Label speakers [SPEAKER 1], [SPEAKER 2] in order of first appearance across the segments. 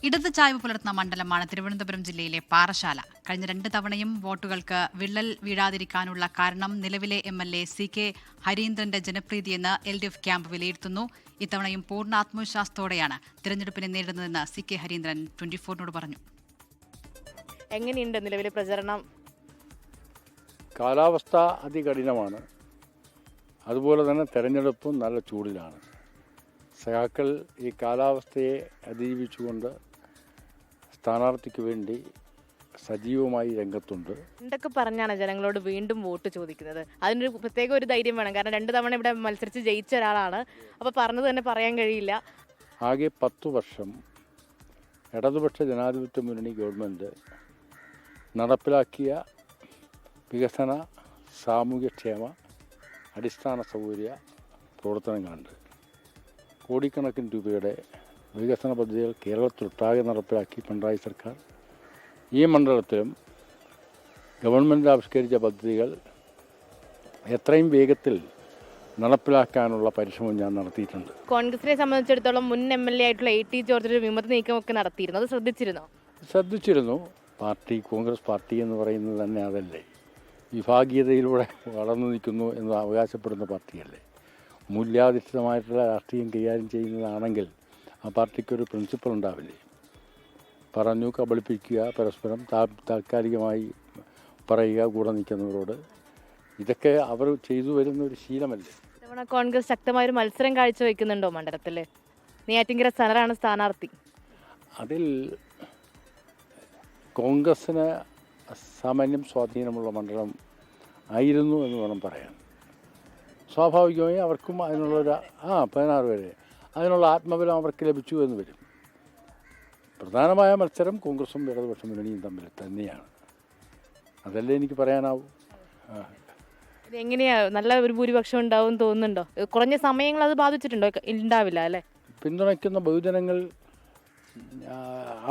[SPEAKER 1] ഇടത് ചായ്വ് പുലർത്തുന്ന മണ്ഡലമാണ് തിരുവനന്തപുരം ജില്ലയിലെ പാറശാല. കഴിഞ്ഞ 2 തവണയും വോട്ടുകൾക്ക് വിള്ളൽ വീഴാതിരിക്കാനുള്ള കാരണം നിലവിലെ MLA CK ഹരീന്ദ്രന്റെ ജനപ്രീതിയെന്ന് LDF ക്യാമ്പ് വിലയിരുത്തുന്നു. ഇത്തവണയും പൂർണ്ണ ആത്മവിശ്വാസത്തോടെയാണ് തിരഞ്ഞെടുപ്പിനെ നേരിടുന്നതെന്ന് CK ഹരീന്ദ്രൻ 24നോട് പറഞ്ഞു.
[SPEAKER 2] എങ്ങനെയുണ്ട് നിലവിലെ പ്രചരണം?
[SPEAKER 3] കാലാവസ്ഥ അതികഠിനമാണ്. അതുപോലെ തന്നെ തെരഞ്ഞെടുപ്പും നല്ല ചൂടിലാണ്. സഖാക്കൾ ഈ കാലാവസ്ഥയെ അതിജീവിച്ചുകൊണ്ട് സ്ഥാനാർത്ഥിക്ക് വേണ്ടി സജീവമായി രംഗത്തുണ്ട്.
[SPEAKER 2] എന്തൊക്കെ പറഞ്ഞാണ് ജനങ്ങളോട് വീണ്ടും വോട്ട് ചോദിക്കുന്നത്? അതിനൊരു പ്രത്യേക ഒരു ധൈര്യം വേണം. കാരണം 2 തവണ ഇവിടെ മത്സരിച്ച് ജയിച്ച ഒരാളാണ്. അപ്പോൾ പറഞ്ഞത് തന്നെ പറയാൻ കഴിയില്ല.
[SPEAKER 3] ആകെ 10 വർഷം ഇടതുപക്ഷ ജനാധിപത്യ മുന്നണി ഗവൺമെൻറ് നടപ്പിലാക്കിയ വികസന, സാമൂഹ്യക്ഷേമ, അടിസ്ഥാന സൗകര്യ പ്രവർത്തനങ്ങളുണ്ട്. കോടിക്കണക്കിന് രൂപയുടെ വികസന പദ്ധതികൾ കേരളത്തിലൊട്ടാകെ നടപ്പിലാക്കി പിണറായി സർക്കാർ. ഈ മണ്ഡലത്തിലും ഗവൺമെൻറ് ആവിഷ്കരിച്ച പദ്ധതികൾ എത്രയും വേഗത്തിൽ നടപ്പിലാക്കാനുള്ള പരിശ്രമം ഞാൻ നടത്തിയിട്ടുണ്ട്.
[SPEAKER 2] കോൺഗ്രസിനെ സംബന്ധിച്ചിടത്തോളം മുൻ MLA ആയിട്ടുള്ള AT ജോർജ് ഒരു വിമത നീക്കമൊക്കെ നടത്തിയിരുന്നു. അത് ശ്രദ്ധിച്ചിരുന്നോ?
[SPEAKER 3] ശ്രദ്ധിച്ചിരുന്നു. കോൺഗ്രസ് പാർട്ടി എന്ന് പറയുന്നത് തന്നെ അതല്ലേ, വിഭാഗീയതയിലൂടെ വളർന്നു നിൽക്കുന്നു എന്ന് അവകാശപ്പെടുന്ന പാർട്ടിയല്ലേ. മൂല്യാധിഷ്ഠിതമായിട്ടുള്ള രാഷ്ട്രീയം കൈകാര്യം ചെയ്യുന്നതാണെങ്കിൽ ആ പാർട്ടിക്കൊരു പ്രിൻസിപ്പൽ ഉണ്ടാവില്ലേ. പറഞ്ഞു കബളിപ്പിക്കുക, പരസ്പരം താൽക്കാലികമായി പറയുക കൂടെ നിൽക്കുന്നവരോട്. ഇതൊക്കെ അവർ ചെയ്തു വരുന്ന ഒരു ശീലമല്ലേ.
[SPEAKER 2] ഇത്തവണ കോൺഗ്രസ് ശക്തമായൊരു മത്സരം കാഴ്ചവെക്കുന്നുണ്ടോ മണ്ഡലത്തിൽ? നെയ്യാറ്റിൻകര സനറാണ് സ്ഥാനാർത്ഥി.
[SPEAKER 3] അതിൽ കോൺഗ്രസ്സിന് സാമാന്യം സ്വാധീനമുള്ള മണ്ഡലം ആയിരുന്നു എന്ന് വേണം പറയാൻ. സ്വാഭാവികമായി അവർക്കും അതിനുള്ളൊരു 16 വരെ അതിനുള്ള ആത്മബലം അവർക്ക് ലഭിച്ചു എന്ന് വരും. പ്രധാനമായ മത്സരം കോൺഗ്രസും ഇടതുപക്ഷ മുന്നണിയും തമ്മിൽ തന്നെയാണ്. അതല്ലേ എനിക്ക് പറയാനാവൂ.
[SPEAKER 2] എങ്ങനെയാ നല്ല ഒരു ഭൂരിപക്ഷം ഉണ്ടാവും തോന്നുന്നുണ്ടോ? കുറഞ്ഞ സമയങ്ങൾ അത് ബാധിച്ചിട്ടുണ്ടോ? ഉണ്ടാവില്ല അല്ലേ.
[SPEAKER 3] പിന്തുണയ്ക്കുന്ന ബഹുജനങ്ങൾ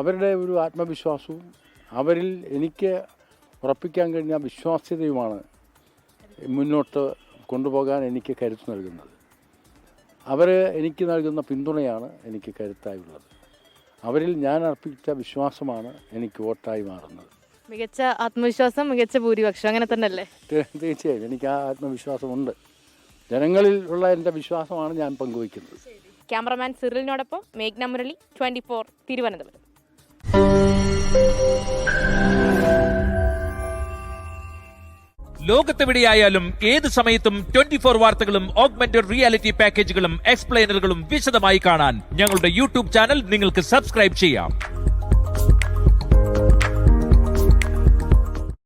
[SPEAKER 3] അവരുടെ ഒരു ആത്മവിശ്വാസവും അവരിൽ എനിക്ക് ഉറപ്പിക്കാൻ കഴിഞ്ഞ വിശ്വാസ്യതയുമാണ് മുന്നോട്ട് കൊണ്ടുപോകാൻ എനിക്ക് കരുത്ത് നൽകുന്നത്. അവർ എനിക്ക് നൽകുന്ന പിന്തുണയാണ് എനിക്ക് കരുത്തായുള്ളത്. അവരിൽ ഞാൻ അർപ്പിച്ച വിശ്വാസമാണ് എനിക്ക് വോട്ടായി മാറുന്നത്.
[SPEAKER 2] മികച്ച ആത്മവിശ്വാസം, മികച്ച ഭൂരിപക്ഷം, അങ്ങനെ തന്നെ അല്ലേ?
[SPEAKER 3] തീർച്ചയായും എനിക്ക് ആ ആത്മവിശ്വാസമുണ്ട്. ജനങ്ങളിൽ ഉള്ള എൻ്റെ വിശ്വാസമാണ് ഞാൻ പങ്കുവയ്ക്കുന്നത്.
[SPEAKER 2] ക്യാമറമാൻ സിറിലിനോടൊപ്പം മേഘ്ന മുരളി, 24 തിരുവനന്തപുരം.
[SPEAKER 4] ലോകത്തെവിടെയായാലും ഏത് സമയത്തും 24 വാർത്തകളും ഓഗ്മെന്റഡ് റിയാലിറ്റി പാക്കേജുകളും എക്സ്പ്ലെയിനറുകളും വിശദമായി കാണാൻ ഞങ്ങളുടെ YouTube ചാനൽ നിങ്ങൾക്ക് സബ്സ്ക്രൈബ് ചെയ്യാം.